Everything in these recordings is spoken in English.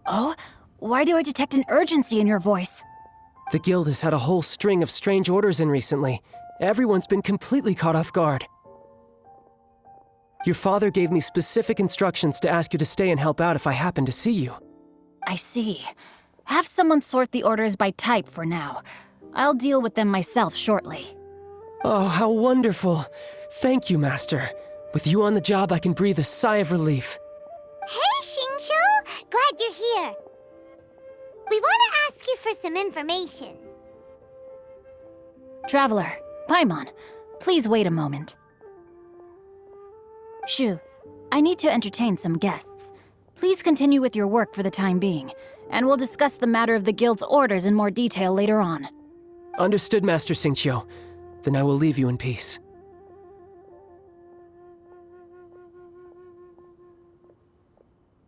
Oh? Why do I detect an urgency in your voice? The guild has had a whole string of strange orders in recently. Everyone's been completely caught off guard. Your father gave me specific instructions to ask you to stay and help out if I happen to see you. I see. Have someone sort the orders by type for now. I'll deal with them myself shortly. Oh, how wonderful. Thank you, Master. With you on the job, I can breathe a sigh of relief. Hey, Xingqiu! Glad you're here. We want to ask you for some information. Traveler, Paimon, please wait a moment. Shu, I need to entertain some guests. Please continue with your work for the time being, and we'll discuss the matter of the guild's orders in more detail later on. Understood, Master Xingqiu. Then I will leave you in peace.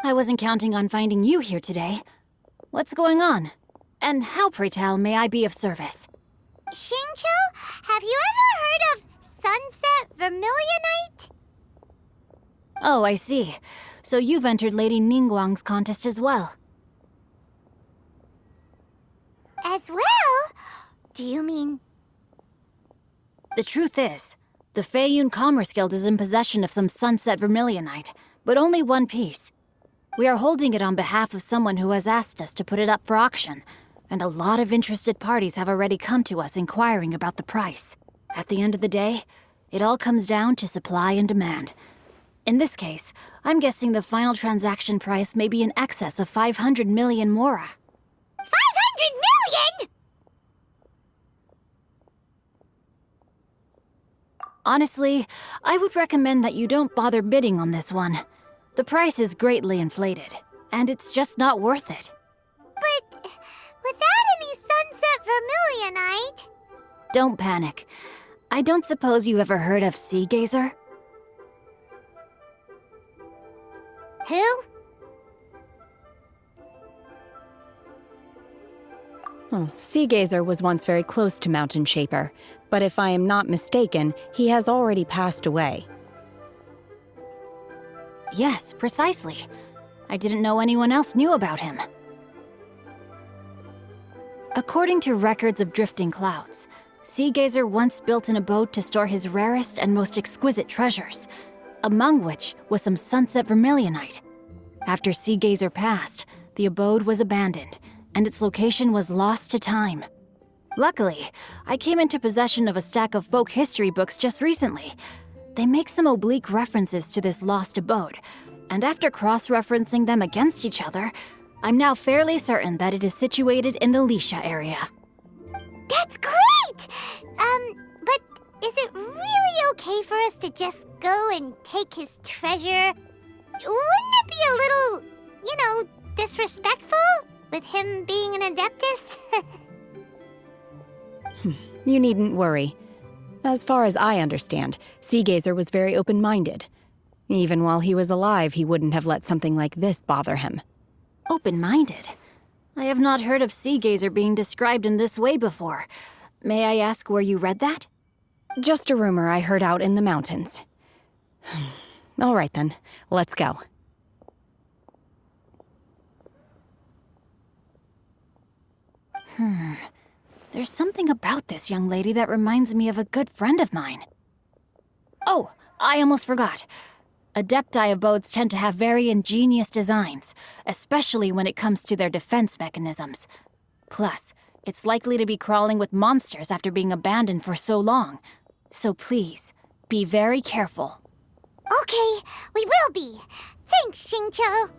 I wasn't counting on finding you here today. What's going on? And how, pray tell, may I be of service? Xingqiu, have you ever heard of Sunset Vermilionite? Oh, I see. So you've entered Lady Ningguang's contest as well. As well? Do you mean... The truth is, the Feiyun Commerce Guild is in possession of some Sunset Vermilionite, but only one piece. We are holding it on behalf of someone who has asked us to put it up for auction, and a lot of interested parties have already come to us inquiring about the price. At the end of the day, it all comes down to supply and demand. In this case, I'm guessing the final transaction price may be in excess of 500 million mora. 500 million?! Honestly, I would recommend that you don't bother bidding on this one. The price is greatly inflated, and it's just not worth it. But without any Sunset Vermilionite... Don't panic. I don't suppose you ever heard of Sea Gazer? Who? Sea Gazer was once very close to Mountain Shaper, but if I am not mistaken, he has already passed away. Yes, precisely. I didn't know anyone else knew about him. According to records of drifting clouds, Sea Gazer once built an abode to store his rarest and most exquisite treasures, among which was some Sunset Vermilionite. After Sea Gazer passed, the abode was abandoned, and its location was lost to time. Luckily, I came into possession of a stack of folk history books just recently. They make some oblique references to this lost abode, and after cross-referencing them against each other, I'm now fairly certain that it is situated in the Lisha area. That's great! But is it really okay for us to just go and take his treasure? Wouldn't it be a little, disrespectful? With him being an Adeptus? You needn't worry. As far as I understand, Sea Gazer was very open-minded. Even while he was alive, he wouldn't have let something like this bother him. Open-minded? I have not heard of Sea Gazer being described in this way before. May I ask where you read that? Just a rumor I heard out in the mountains. All right then, let's go. There's something about this young lady that reminds me of a good friend of mine. Oh, I almost forgot. Adepti abodes tend to have very ingenious designs, especially when it comes to their defense mechanisms. Plus, it's likely to be crawling with monsters after being abandoned for so long. So please, be very careful. Okay, we will be. Thanks, Xingqiu.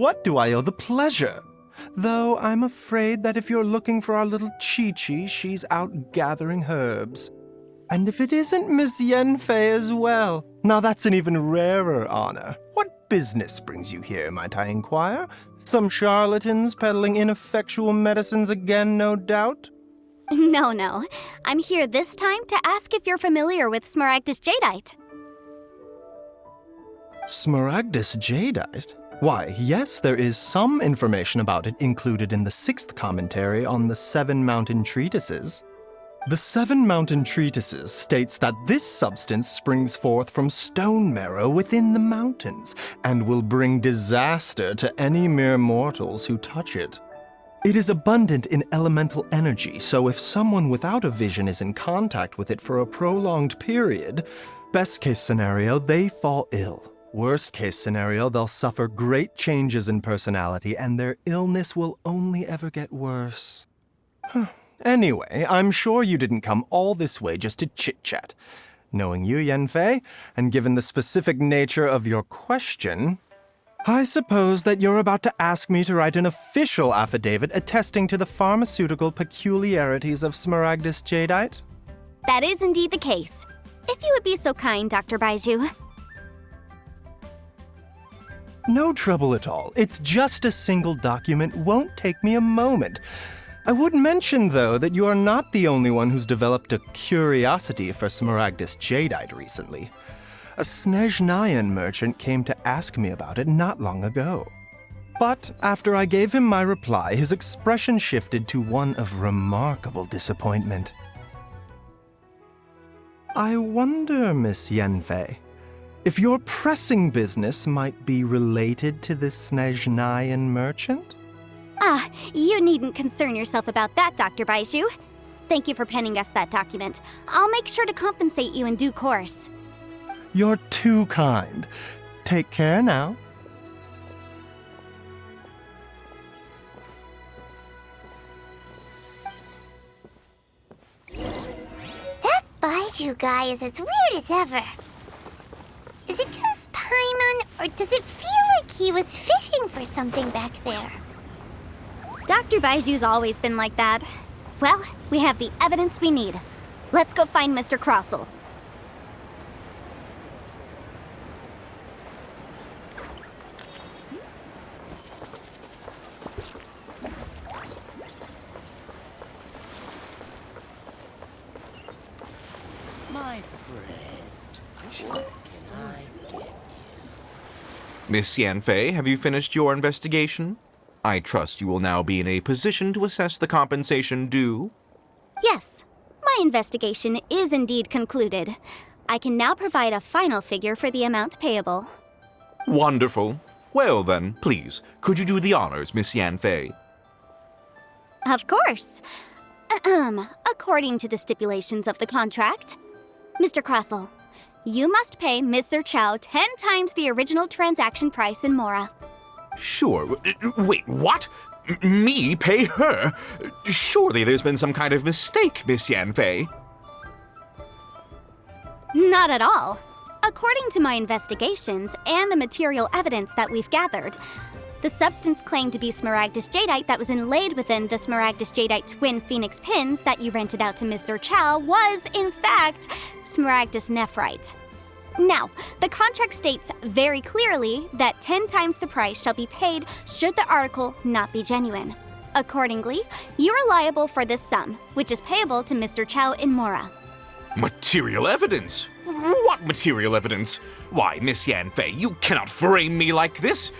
what do I owe the pleasure? Though I'm afraid that if you're looking for our little Chi-Chi, she's out gathering herbs. And if it isn't Miss Yanfei as well, now that's an even rarer honor. What business brings you here, might I inquire? Some charlatans peddling ineffectual medicines again, no doubt? No. I'm here this time to ask if you're familiar with Smaragdus Jadeite. Smaragdus Jadeite? Why, yes, there is some information about it included in the 6th commentary on the 7 Mountain Treatises. The 7 Mountain Treatises states that this substance springs forth from stone marrow within the mountains and will bring disaster to any mere mortals who touch it. It is abundant in elemental energy, so if someone without a vision is in contact with it for a prolonged period, best case scenario, they fall ill. Worst case scenario, they'll suffer great changes in personality and their illness will only ever get worse. Anyway, I'm sure you didn't come all this way just to chit-chat. Knowing you, Yanfei, and given the specific nature of your question, I suppose that you're about to ask me to write an official affidavit attesting to the pharmaceutical peculiarities of Smaragdus Jadeite? That is indeed the case. If you would be so kind, Dr. Baiju. No trouble at all. It's just a single document. Won't take me a moment. I would mention, though, that you are not the only one who's developed a curiosity for Smaragdus Jadeite recently. A Snezhnayan merchant came to ask me about it not long ago. But after I gave him my reply, his expression shifted to one of remarkable disappointment. I wonder, Miss Yanfei, if your pressing business might be related to this Snezhnayan merchant? You needn't concern yourself about that, Dr. Baiju. Thank you for penning us that document. I'll make sure to compensate you in due course. You're too kind. Take care now. That Baiju guy is as weird as ever. Is it just Paimon, or does it feel like he was fishing for something back there? Dr. Baiju's always been like that. Well, we have the evidence we need. Let's go find Mr. Crossell. My friend, what can I get you? Miss Yanfei, have you finished your investigation? I trust you will now be in a position to assess the compensation due. Yes, my investigation is indeed concluded. I can now provide a final figure for the amount payable. Wonderful. Well then, please, could you do the honors, Miss Yanfei? Of course. According to the stipulations of the contract, Mr. Crossell, you must pay Mr. Chow 10 times the original transaction price in Mora. Sure. Wait, what? Me pay her? Surely there's been some kind of mistake, Miss Yanfei. Not at all. According to my investigations and the material evidence that we've gathered, the substance claimed to be Smaragdus Jadeite that was inlaid within the Smaragdus Jadeite twin phoenix pins that you rented out to Mr. Chow was, in fact, Smaragdus Nephrite. Now, the contract states very clearly that 10 times the price shall be paid should the article not be genuine. Accordingly, you are liable for this sum, which is payable to Mr. Chow in Mora. Material evidence? What material evidence? Why, Miss Yanfei, you cannot frame me like this.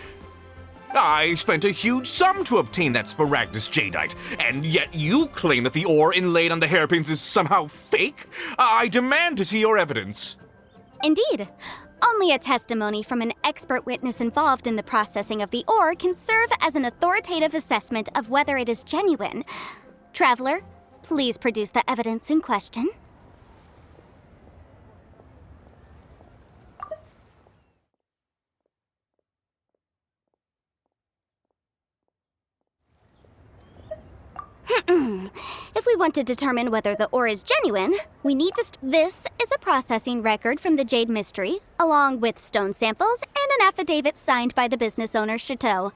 I spent a huge sum to obtain that Smaragdus Jadeite, and yet you claim that the ore inlaid on the hairpins is somehow fake? I demand to see your evidence. Indeed. Only a testimony from an expert witness involved in the processing of the ore can serve as an authoritative assessment of whether it is genuine. Traveler, please produce the evidence in question. If we want to determine whether the ore is genuine, we need to... This is a processing record from the Jade Mystery, along with stone samples and an affidavit signed by the business owner, Chateau.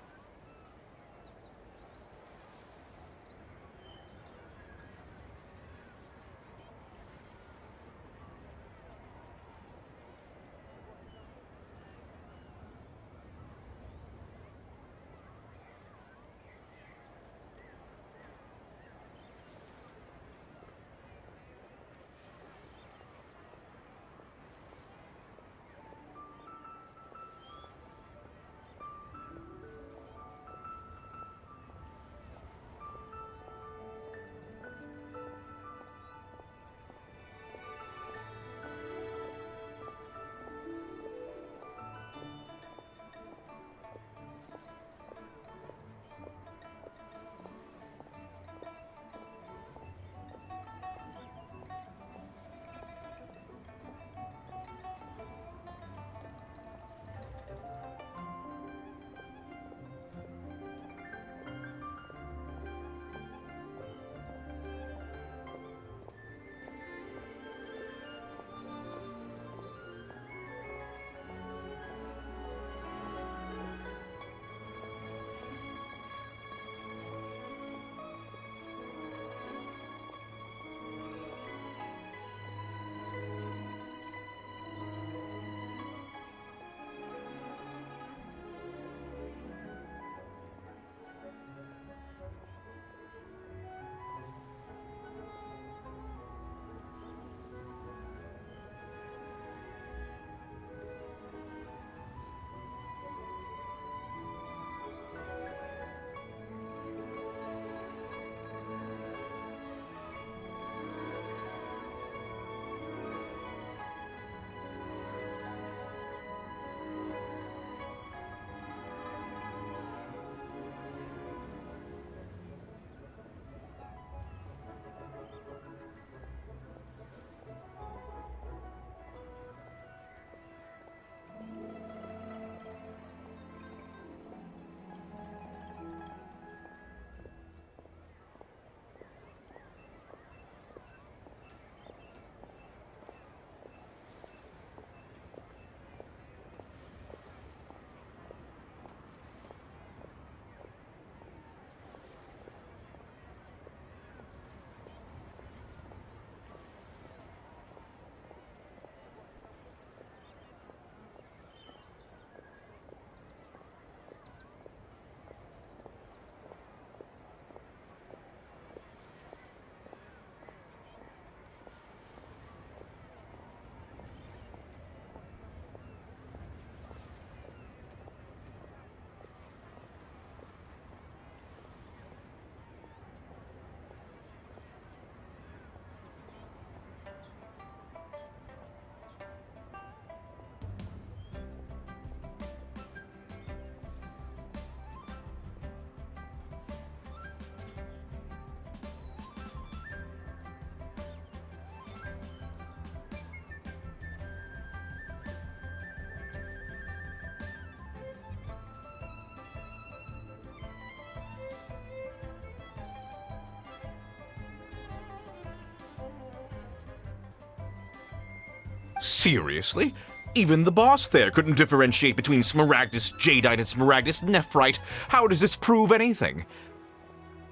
Seriously? Even the boss there couldn't differentiate between Smaragdus Jadeite and Smaragdus Nephrite. How does this prove anything?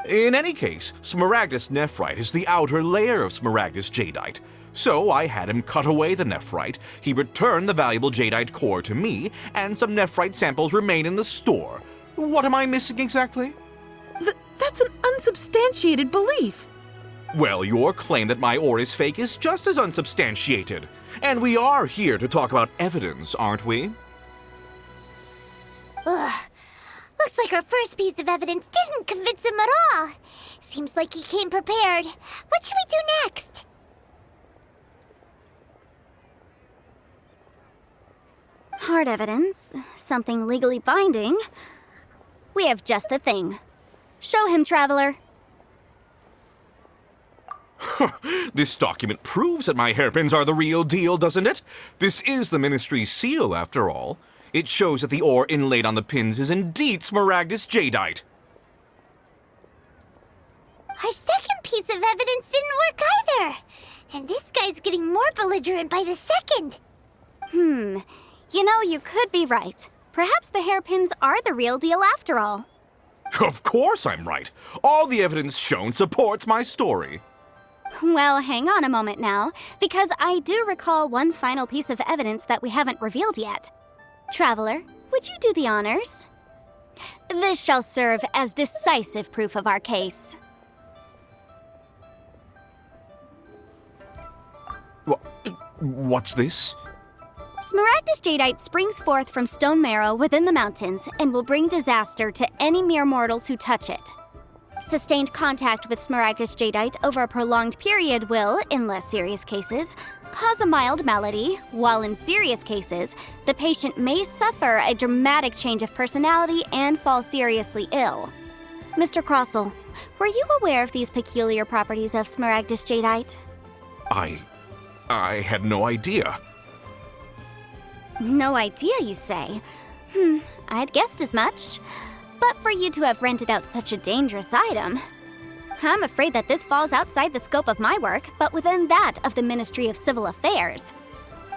In any case, Smaragdus Nephrite is the outer layer of Smaragdus Jadeite. So I had him cut away the nephrite, he returned the valuable jadeite core to me, and some nephrite samples remain in the store. What am I missing exactly? That's an unsubstantiated belief. Well, your claim that my ore is fake is just as unsubstantiated. And we are here to talk about evidence, aren't we? Ugh. Looks like our first piece of evidence didn't convince him at all. Seems like he came prepared. What should we do next? Hard evidence, something legally binding. We have just the thing. Show him, Traveler. This document proves that my hairpins are the real deal, doesn't it? This is the Ministry's seal, after all. It shows that the ore inlaid on the pins is indeed Smaragdus Jadeite. Our second piece of evidence didn't work either. And this guy's getting more belligerent by the second. You know, you could be right. Perhaps the hairpins are the real deal after all. Of course I'm right. All the evidence shown supports my story. Well, hang on a moment now, because I do recall one final piece of evidence that we haven't revealed yet. Traveler, would you do the honors? This shall serve as decisive proof of our case. What's this? Smaragdus Jadeite springs forth from stone marrow within the mountains and will bring disaster to any mere mortals who touch it. Sustained contact with Smaragdus Jadeite over a prolonged period will, in less serious cases, cause a mild malady, while in serious cases, the patient may suffer a dramatic change of personality and fall seriously ill. Mr. Crossell, were you aware of these peculiar properties of Smaragdus Jadeite? I had no idea. No idea, you say? I'd guessed as much. But for you to have rented out such a dangerous item, I'm afraid that this falls outside the scope of my work, but within that of the Ministry of Civil Affairs.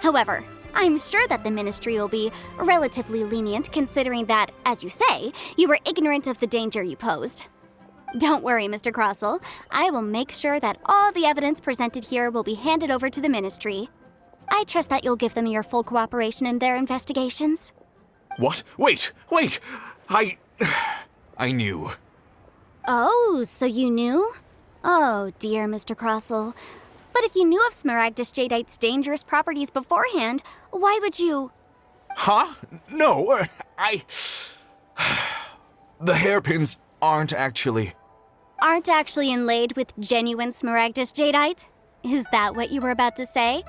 However, I'm sure that the Ministry will be relatively lenient considering that, as you say, you were ignorant of the danger you posed. Don't worry, Mr. Crossell. I will make sure that all the evidence presented here will be handed over to the Ministry. I trust that you'll give them your full cooperation in their investigations. What? Wait! I knew. Oh, so you knew? Oh, dear Mr. Crossell. But if you knew of Smaragdus Jadeite's dangerous properties beforehand, why would you... Huh? No, The hairpins aren't actually inlaid with genuine Smaragdus Jadeite? Is that what you were about to say?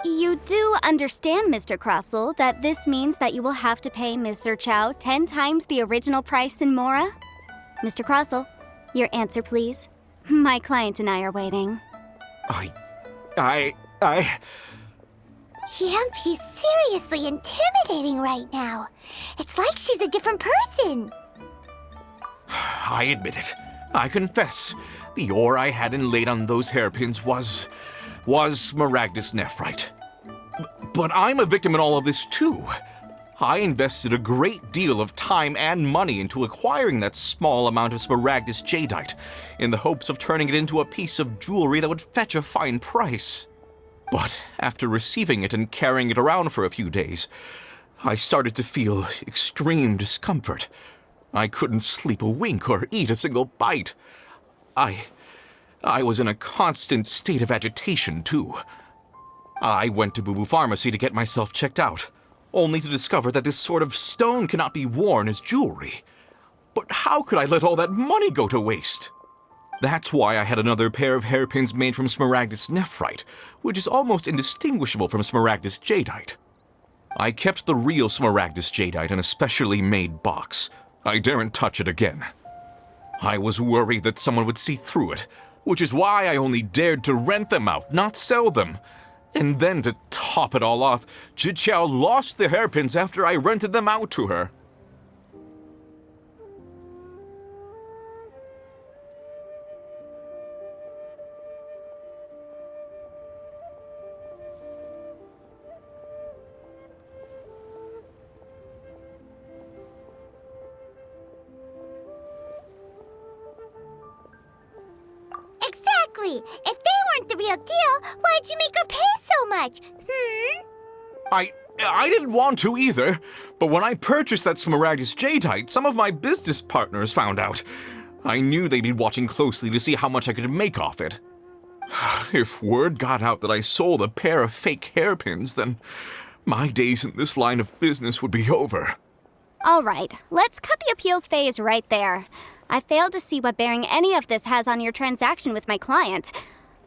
You do understand, Mr. Crossell, that this means that you will have to pay Ms. Zerchow 10 times the original price in Mora? Mr. Crossell, your answer, please. My client and I are waiting. Yamp, he's seriously intimidating right now. It's like she's a different person. I admit it. I confess. The ore I had inlaid on those hairpins was Smaragdus Nephrite. But I'm a victim in all of this too. I invested a great deal of time and money into acquiring that small amount of Smaragdus Jadeite, in the hopes of turning it into a piece of jewelry that would fetch a fine price. But after receiving it and carrying it around for a few days, I started to feel extreme discomfort. I couldn't sleep a wink or eat a single bite. I was in a constant state of agitation, too. I went to Boo Boo Pharmacy to get myself checked out, only to discover that this sort of stone cannot be worn as jewelry. But how could I let all that money go to waste? That's why I had another pair of hairpins made from Smaragdus Nephrite, which is almost indistinguishable from Smaragdus Jadeite. I kept the real Smaragdus Jadeite in a specially made box. I daren't touch it again. I was worried that someone would see through it, which is why I only dared to rent them out, not sell them. And then to top it all off, Zhiqiao lost the hairpins after I rented them out to her. Exactly! If they weren't the real deal, why'd you make her pay so much? I didn't want to either, but when I purchased that Smaragdus Jadeite, some of my business partners found out. I knew they'd be watching closely to see how much I could make off it. If word got out that I sold a pair of fake hairpins, then my days in this line of business would be over. All right, let's cut the appeals phase right there. I failed to see what bearing any of this has on your transaction with my client.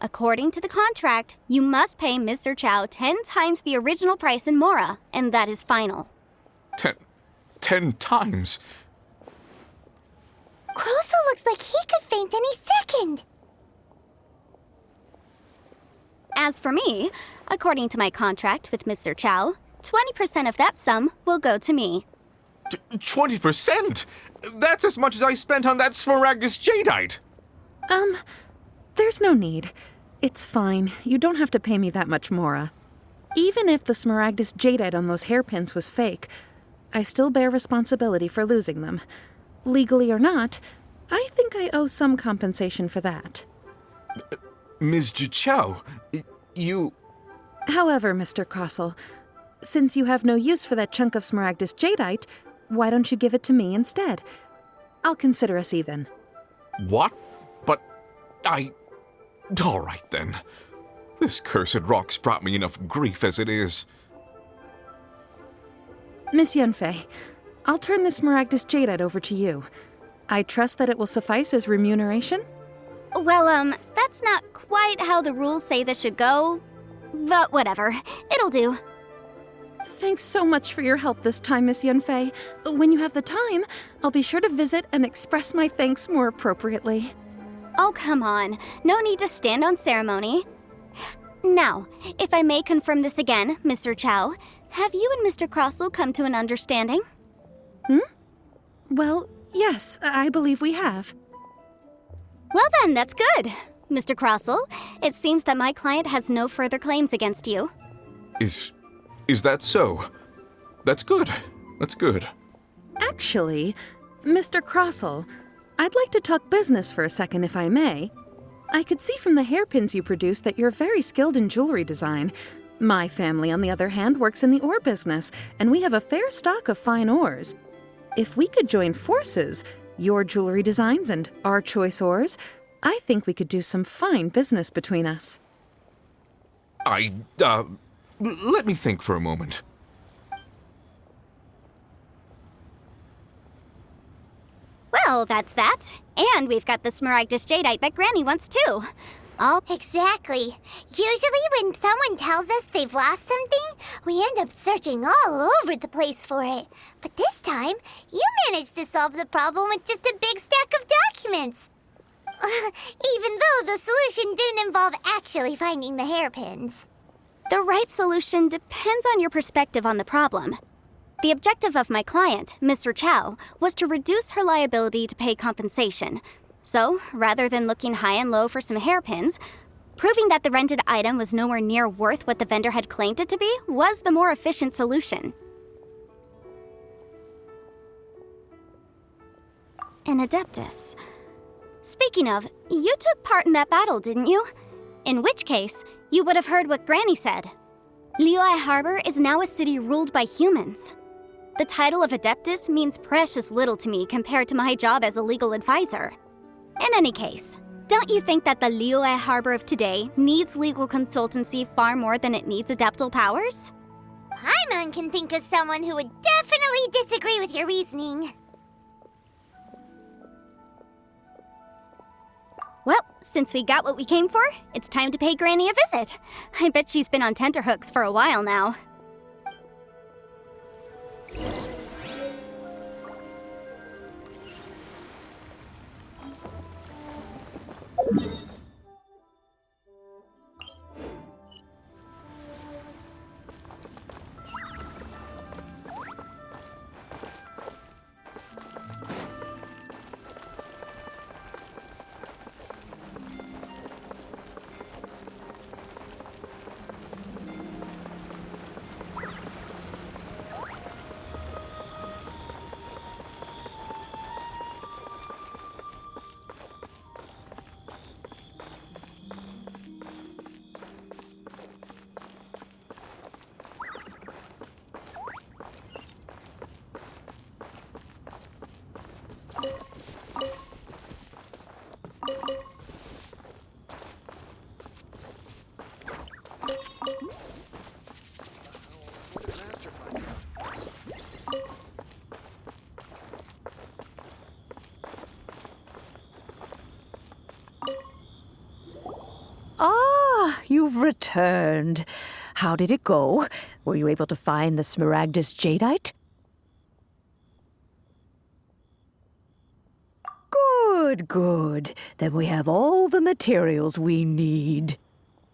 According to the contract, you must pay Mr. Chow 10 times the original price in Mora, and that is final. 10 times? Crosel looks like he could faint any second. As for me, according to my contract with Mr. Chow, 20% of that sum will go to me. 20%? That's as much as I spent on that Smaragdus Jadeite. There's no need. It's fine. You don't have to pay me that much, Mora. Even if the Smaragdus Jadeite on those hairpins was fake, I still bear responsibility for losing them. Legally or not, I think I owe some compensation for that. Ms. Jichao, you... However, Mr. Crosel, since you have no use for that chunk of Smaragdus Jadeite, why don't you give it to me instead? I'll consider us even. What? But all right then. This cursed rock's brought me enough grief as it is. Miss Yanfei, I'll turn the Smaragdus Jadeite over to you. I trust that it will suffice as remuneration? Well, that's not quite how the rules say this should go, but whatever. It'll do. Thanks so much for your help this time, Miss Yanfei. When you have the time, I'll be sure to visit and express my thanks more appropriately. Oh, come on. No need to stand on ceremony. Now, if I may confirm this again, Mr. Chow, have you and Mr. Crosel come to an understanding? Well, yes, I believe we have. Well then, that's good. Mr. Crosel, it seems that my client has no further claims against you. Is that so? That's good. That's good. Actually, Mr. Crosel, I'd like to talk business for a second if I may. I could see from the hairpins you produce that you're very skilled in jewelry design. My family, on the other hand, works in the ore business, and we have a fair stock of fine ores. If we could join forces, your jewelry designs and our choice ores, I think we could do some fine business between us. Let me think for a moment. Well, that's that. And we've got the Smaragdus Jadeite that Granny wants too. Exactly. Usually when someone tells us they've lost something, we end up searching all over the place for it. But this time, you managed to solve the problem with just a big stack of documents. Even though the solution didn't involve actually finding the hairpins. The right solution depends on your perspective on the problem. The objective of my client, Mr. Chow, was to reduce her liability to pay compensation. So, rather than looking high and low for some hairpins, proving that the rented item was nowhere near worth what the vendor had claimed it to be was the more efficient solution. An Adeptus. Speaking of, you took part in that battle, didn't you? In which case, you would have heard what Granny said. Liyue Harbor is now a city ruled by humans. The title of Adeptus means precious little to me compared to my job as a legal advisor. In any case, don't you think that the Liyue Harbor of today needs legal consultancy far more than it needs adeptal powers? Paimon can think of someone who would definitely disagree with your reasoning. Well, since we got what we came for, it's time to pay Granny a visit. I bet she's been on tenterhooks for a while now. you've returned. How did it go? Were you able to find the Smaragdus Jadeite? Good, good. Then we have all the materials we need.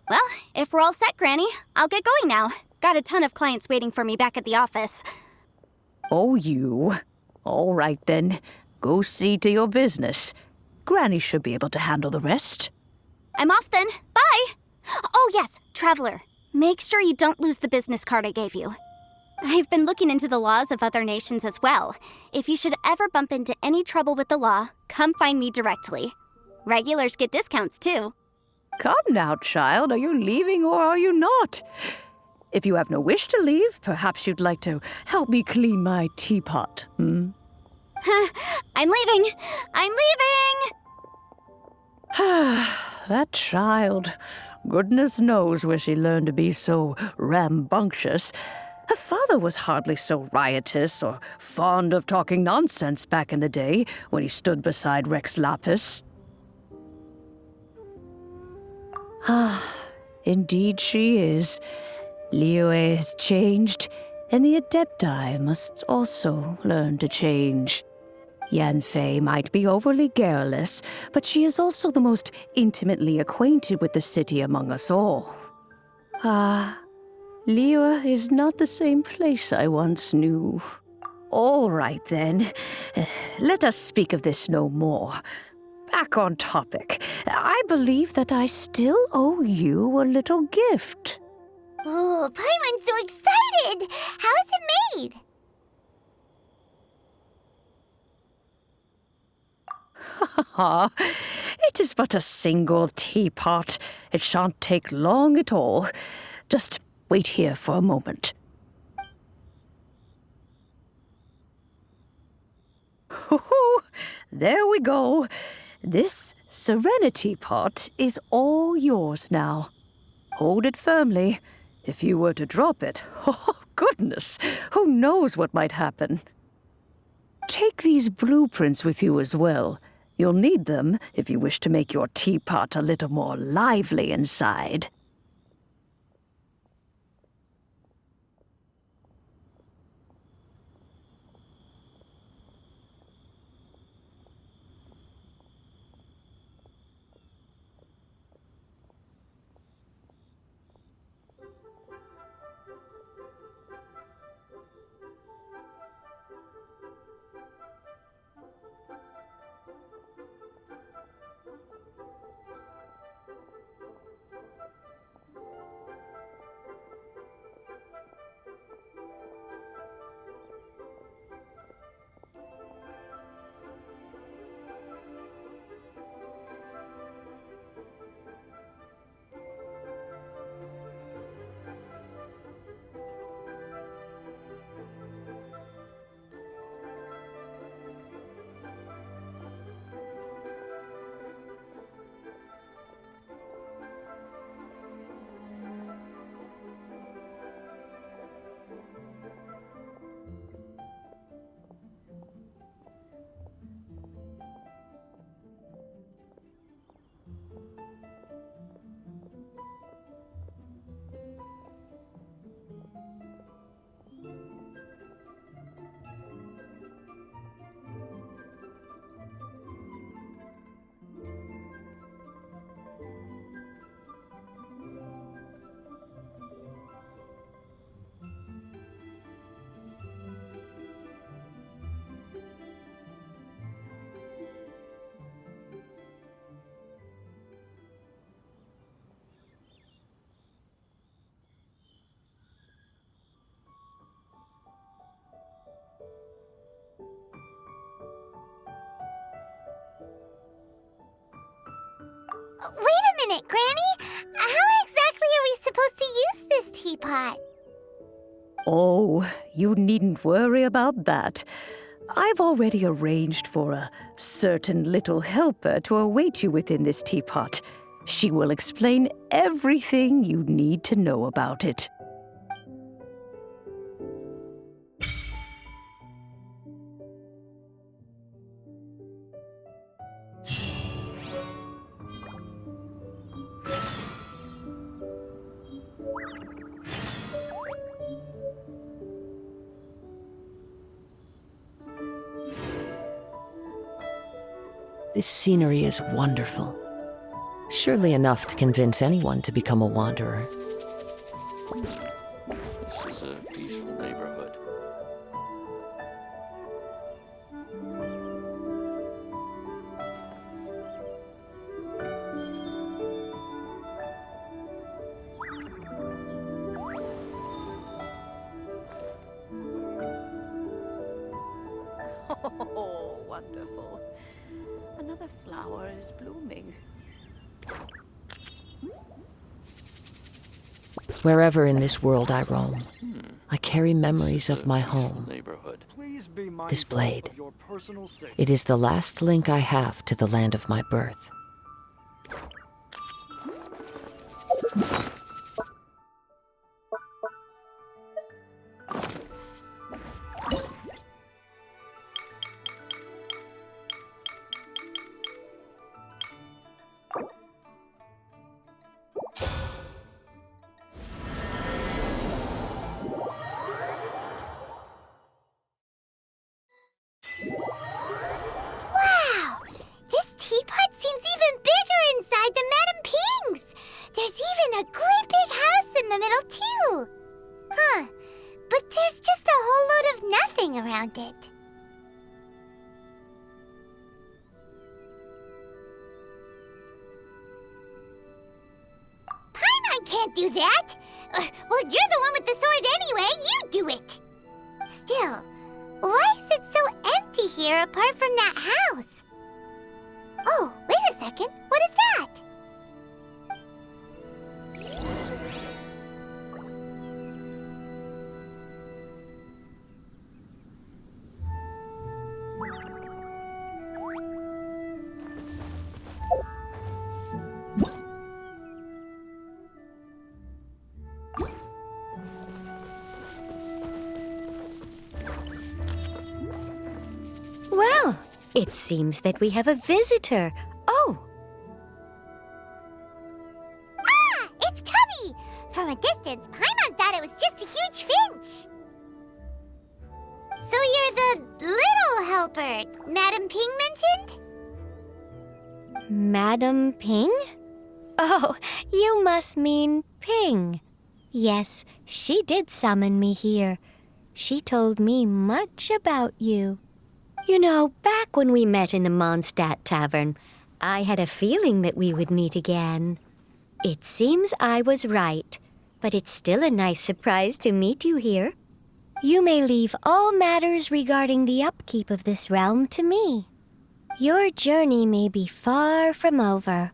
Well, if we're all set, Granny, I'll get going now. Got a ton of clients waiting for me back at the office. Oh, you. All right, then. Go see to your business. Granny should be able to handle the rest. I'm off then. Bye! Oh, yes, Traveler. Make sure you don't lose the business card I gave you. I've been looking into the laws of other nations as well. If you should ever bump into any trouble with the law, come find me directly. Regulars get discounts, too. Come now, child. Are you leaving or are you not? If you have no wish to leave, perhaps you'd like to help me clean my teapot, hmm? I'm leaving! I'm leaving! That child. Goodness knows where she learned to be so rambunctious. Her father was hardly so riotous or fond of talking nonsense back in the day when he stood beside Rex Lapis. Indeed she is. Liyue has changed, and the Adepti must also learn to change. Yanfei might be overly garrulous, but she is also the most intimately acquainted with the city among us all. Liyue is not the same place I once knew. All right, then. Let us speak of this no more. Back on topic. I believe that I still owe you a little gift. Oh, Paimon's so excited! How is it made? It is but a single teapot. It shan't take long at all. Just wait here for a moment. There we go. This Serenity pot is all yours now. Hold it firmly. If you were to drop it, oh goodness, who knows what might happen. Take these blueprints with you as well. You'll need them if you wish to make your teapot a little more lively inside. Wait a minute, Granny! How exactly are we supposed to use this teapot? Oh, you needn't worry about that. I've already arranged for a certain little helper to await you within this teapot. She will explain everything you need to know about it. This scenery is wonderful. Surely enough to convince anyone to become a wanderer. This is a peaceful neighborhood. Oh, wonderful. Another flower is blooming. Wherever in this world I roam, I carry memories of my home. Neighborhood. This blade. It is the last link I have to the land of my birth. Wow! This teapot seems even bigger inside than Madame Ping's! There's even a great big house in the middle, too! Huh. But there's just a whole load of nothing around it. Paimon can't do that! Well, you're the one with the sword anyway. You do it! Still, why is it so empty here apart from that house? Oh, wait a second. What is that? Well, it seems that we have a visitor. Oh, Ah! It's Tubby! From a distance, Paimon thought it was just a huge finch. So you're the little helper Madame Ping mentioned? Madam Ping? Oh, you must mean Ping. Yes, she did summon me here. She told me much about you. You know, back when we met in the Mondstadt Tavern, I had a feeling that we would meet again. It seems I was right, but it's still a nice surprise to meet you here. You may leave all matters regarding the upkeep of this realm to me. Your journey may be far from over,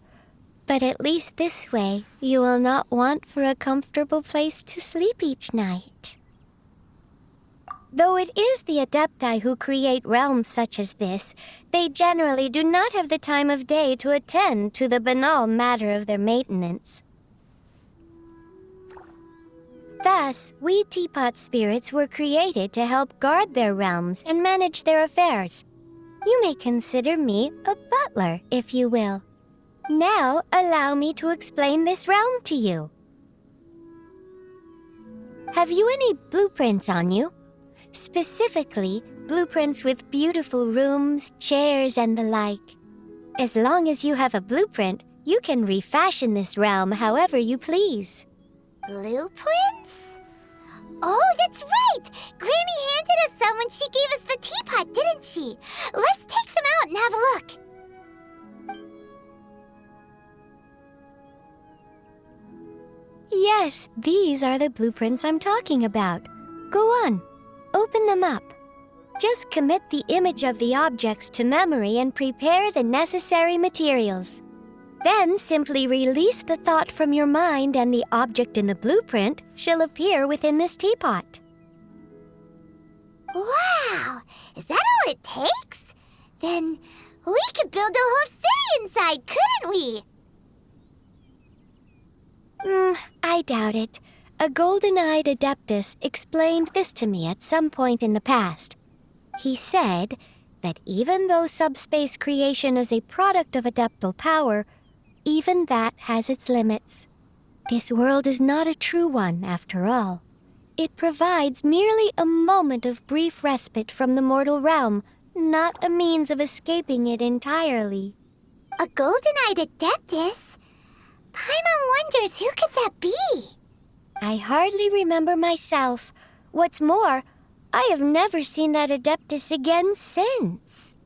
but at least this way you will not want for a comfortable place to sleep each night. Though it is the Adepti who create realms such as this, they generally do not have the time of day to attend to the banal matter of their maintenance. Thus, we teapot spirits were created to help guard their realms and manage their affairs. You may consider me a butler, if you will. Now, allow me to explain this realm to you. Have you any blueprints on you? Specifically, blueprints with beautiful rooms, chairs, and the like. As long as you have a blueprint, you can refashion this realm however you please. Blueprints? Oh, that's right! Granny handed us some when she gave us the teapot, didn't she? Let's take them out and have a look. Yes, these are the blueprints I'm talking about. Go on, open them up. Just commit the image of the objects to memory and prepare the necessary materials. Then simply release the thought from your mind and the object in the blueprint shall appear within this teapot. Wow! Is that all it takes? Then we could build a whole city inside, couldn't we? I doubt it. A golden-eyed adeptus explained this to me at some point in the past. He said that even though subspace creation is a product of adeptal power, even that has its limits. This world is not a true one, after all. It provides merely a moment of brief respite from the mortal realm, not a means of escaping it entirely. A golden-eyed adeptus? Paimon wonders who could that be? I hardly remember myself. What's more, I have never seen that adeptus again since.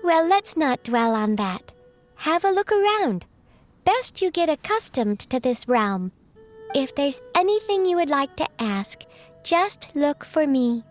Well, let's not dwell on that. Have a look around. Best you get accustomed to this realm. If there's anything you would like to ask, just look for me.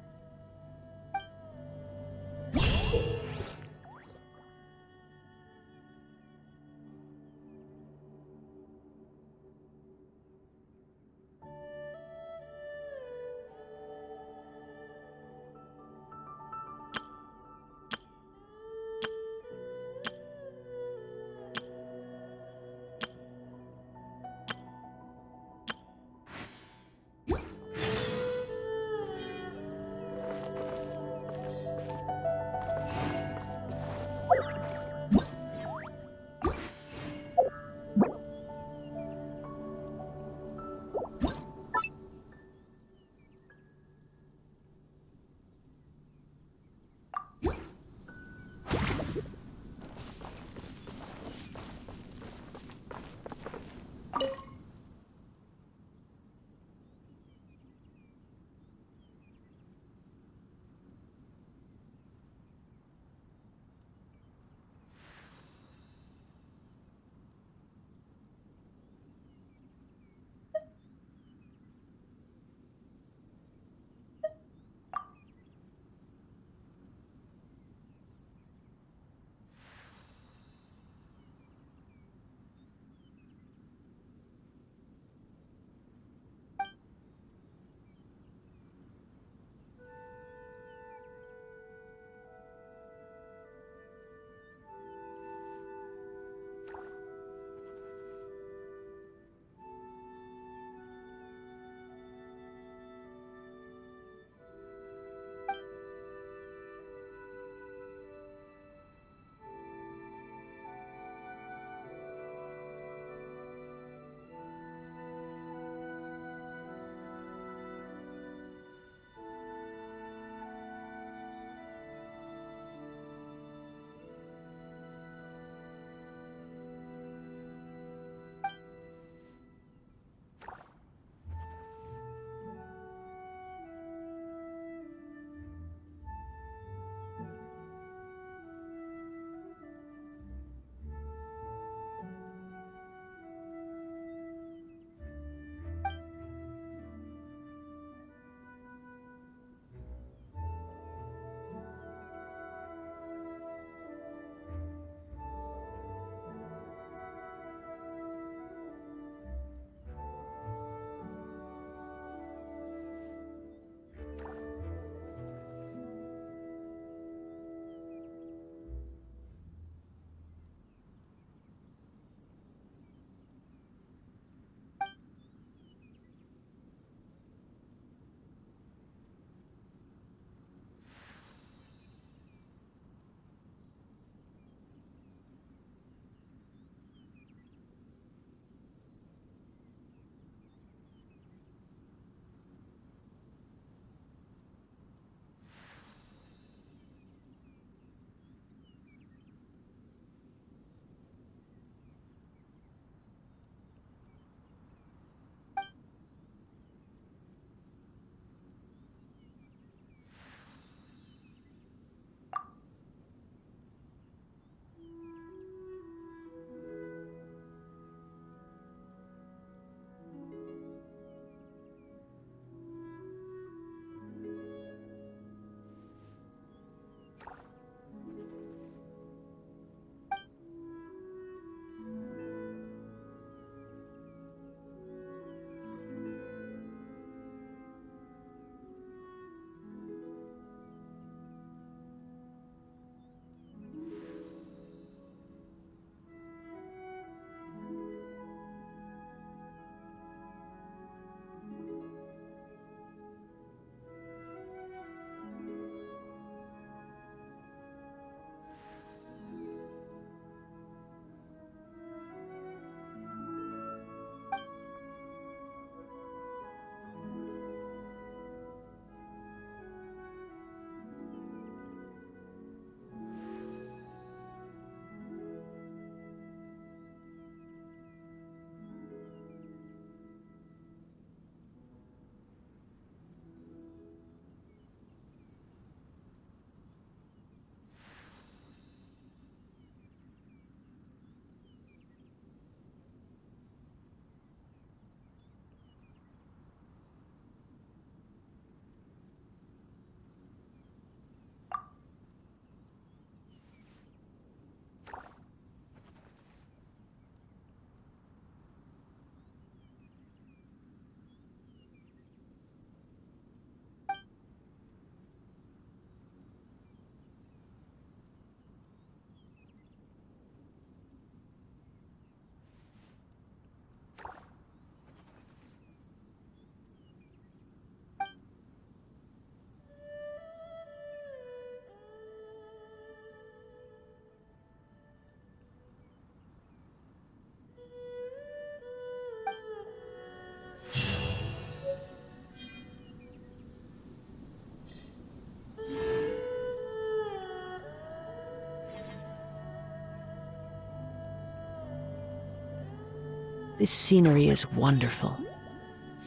This scenery is wonderful.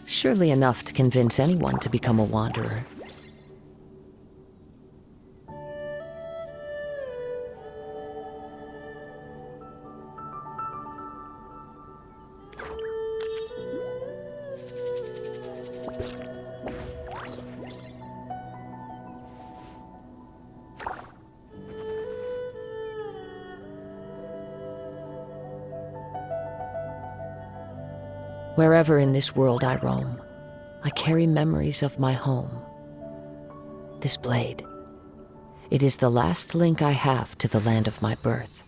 Surely enough to convince anyone to become a wanderer. Wherever in this world I roam, I carry memories of my home. This blade, it is the last link I have to the land of my birth.